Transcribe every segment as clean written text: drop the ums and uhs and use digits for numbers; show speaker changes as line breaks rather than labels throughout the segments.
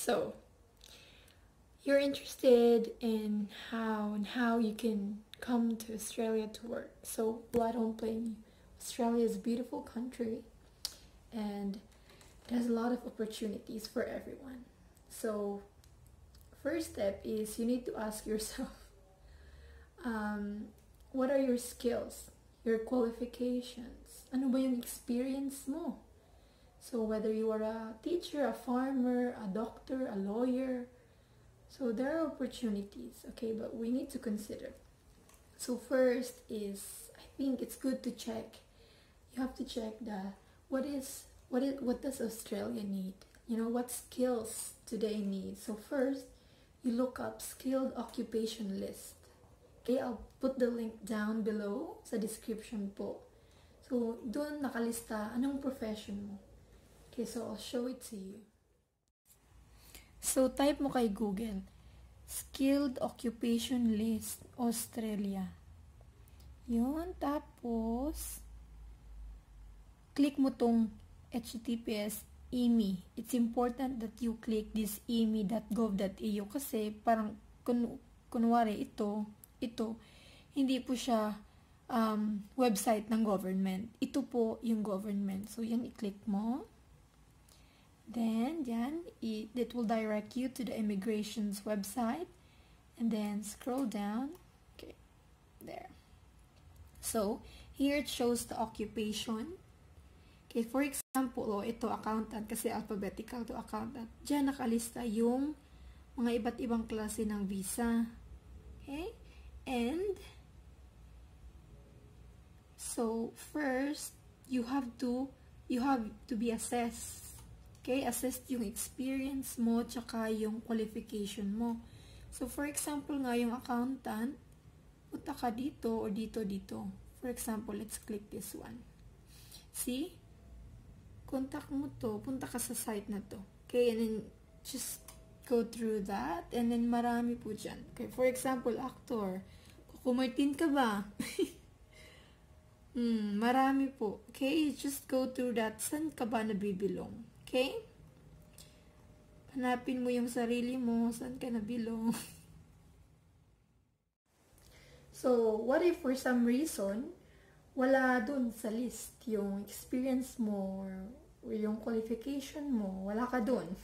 So, you're interested in how you can come to Australia to work. So, well, I don't blame you. Australia is a beautiful country and it has a lot of opportunities for everyone. So, first step is you need to ask yourself, what are your skills, your qualifications? Ano ba yung experience mo? So whether you are a teacher, a farmer, a doctor, a lawyer, so there are opportunities, okay, but we need to consider. So first is, I think it's good to check. You have to check what does Australia need? You know, what skills do they need? So first, you look up skilled occupation list. Okay, I'll put the link down below sa description po. So, doon nakalista anong profession mo. Okay, so I'll show it to you. So, type mo kay Google, Skilled Occupation List, Australia. Yun, tapos, click mo tong https emi. It's important that you click this emi.gov.au kasi parang kunwari ito, hindi po siya website ng government. Ito po yung government. So, yan, i-click mo. Then, yan, it will direct you to the immigration's website. And then, scroll down. Okay, there. So, here it shows the occupation. Okay, for example, ito, accountant, kasi alphabetical to accountant. Diyan nakalista yung mga iba't ibang klase ng visa. Okay? And so first you have to be assessed. Okay, assessed yung experience mo tsaka yung qualification mo. So for example nga yung accountant, punta ka dito or dito. For example, let's click this one. See? Contact mo to, punta ka sa site na to. Okay, and then just go through that, and then marami po dyan. Okay, for example, actor. Kukumartin ka ba? Marami po. Okay, just go through that. Saan ka ba nabibilong? Okay? Hanapin mo yung sarili mo. Saan ka nabilong? So, what if for some reason, wala dun sa list yung experience mo or yung qualification mo? Wala ka dun.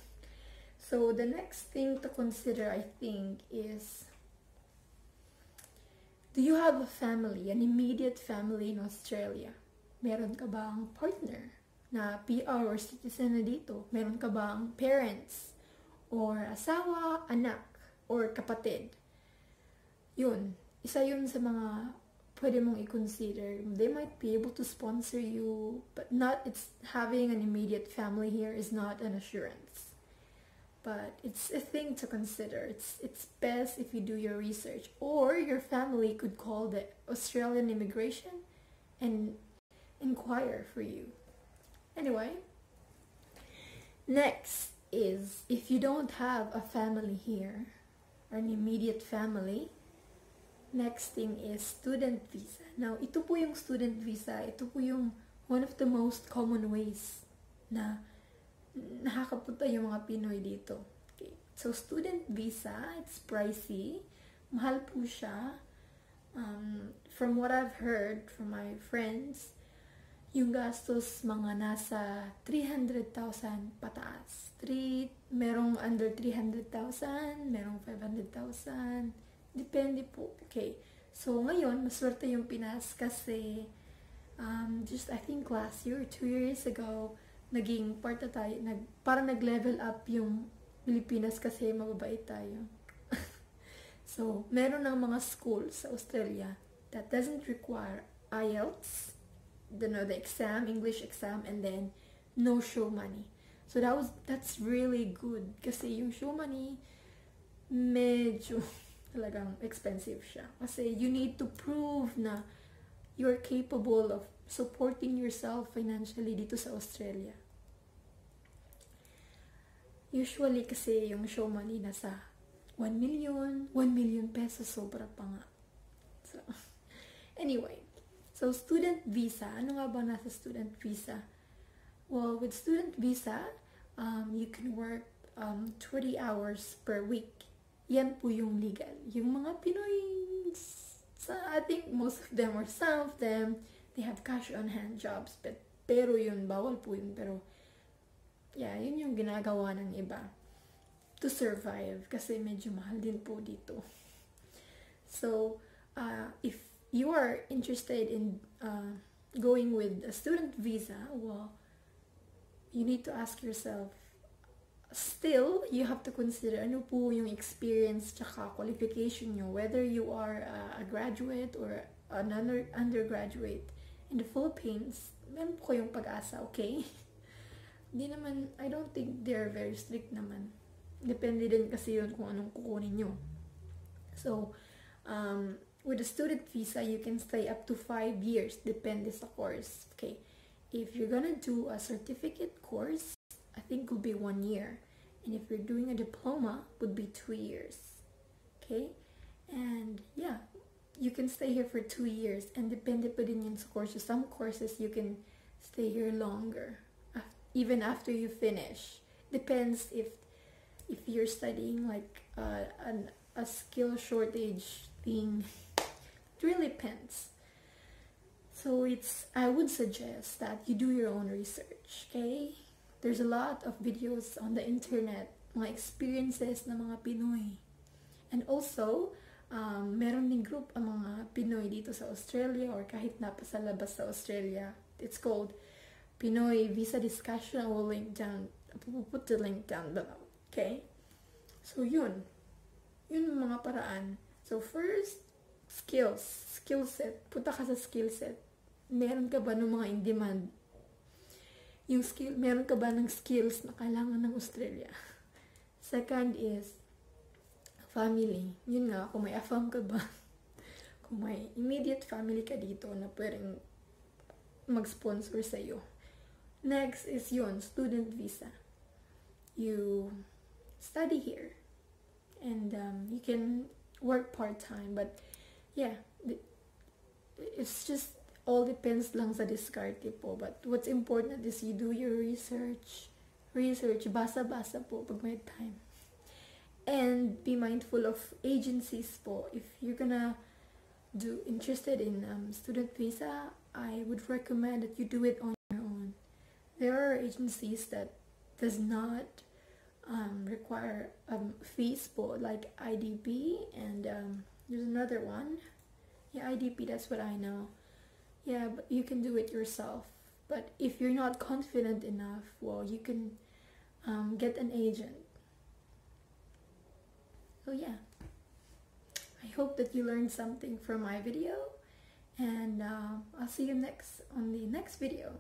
So, the next thing to consider, I think, is, do you have a family, an immediate family in Australia? Meron ka bang partner na PR or citizen na dito? Meron ka bang parents or asawa, anak, or kapatid? Yun, isa yun sa mga pwede mong i-consider. They might be able to sponsor you, but having an immediate family here is not an assurance. But it's a thing to consider. It's best if you do your research. Or your family could call the Australian immigration and inquire for you. Anyway, next is, if you don't have a family here, or an immediate family, next thing is student visa. Now, ito po yung student visa. Ito po yung one of the most common ways na nakakapunta yung mga Pinoy dito. Okay. So, student visa, it's pricey. Mahal po siya. From what I've heard from my friends, yung gastos mga nasa 300,000 pataas. Merong under 300,000, merong 500,000. Depende po. Okay. So, ngayon, maswerte yung Pinas kasi just I think last year or 2 years ago, naging part na tayo, parang nag-level up yung Pilipinas kasi mababait tayo. So, meron ng mga schools sa Australia that doesn't require IELTS, the exam, English exam, and then no show money. So, that's really good kasi yung show money, medyo talagang expensive siya. Kasi you need to prove na you're capable of supporting yourself financially dito sa Australia. Usually kasi yung show money nasa 1 million pesos, sobra pa nga. So, anyway, so student visa, ano nga ba nasa student visa? Well, with student visa, you can work 20 hours per week. Yan po yung legal. Yung mga Pinoy, I think most of them or some of them, they have cash on hand jobs. Pero yun, bawal po yun. Pero, yeah, yun yung ginagawa ng iba to survive. Kasi medyo mahal din po dito. So, if you are interested in going with a student visa, well, you need to ask yourself, still, you have to consider ano po yung experience tsaka qualification nyo, whether you are a graduate or an undergraduate in the Philippines. Meron po kayong pag-asa, okay? Di naman, I don't think they're very strict naman. Depende din kasi yun kung anong kukunin nyo. So, with a student visa, you can stay up to 5 years, depende sa course. Okay, if you're gonna do a certificate course, I think will be 1 year. And if you're doing a diploma, would be 2 years. Okay, and yeah, you can stay here for 2 years. And depende pa din yun sa courses. Some courses you can stay here longer, even after you finish. Depends if you're studying like a skill shortage thing. It really depends. So I would suggest that you do your own research, okay? There's a lot of videos on the internet, mga experiences ng mga Pinoy. And also, meron ding group ang mga Pinoy dito sa Australia or kahit na pa sa labas sa Australia. It's called Pinoy Visa Discussion. I will put the link down below, okay? So yun yung mga paraan. So first, skill set. Punta ka sa skill set. Meron ka ba ng mga in demand? Meron ka ba ng skills na kailangan ng Australia? Second is family. Yun nga, kung may afam ka ba? Kung may immediate family ka dito na pwedeng mag-sponsor sa'yo. Next is yun, student visa. You study here. And you can work part-time. But yeah, it's just all depends lang sa diskarte po. But what's important is you do your research, basa-basa po pag may time. And be mindful of agencies po. If you're gonna interested in student visa, I would recommend that you do it on your own. There are agencies that does not require fees po, like IDP, and there's another one. Yeah, IDP, that's what I know. Yeah, but you can do it yourself. But if you're not confident enough, well, you can get an agent. So yeah, I hope that you learned something from my video, and I'll see you on the next video.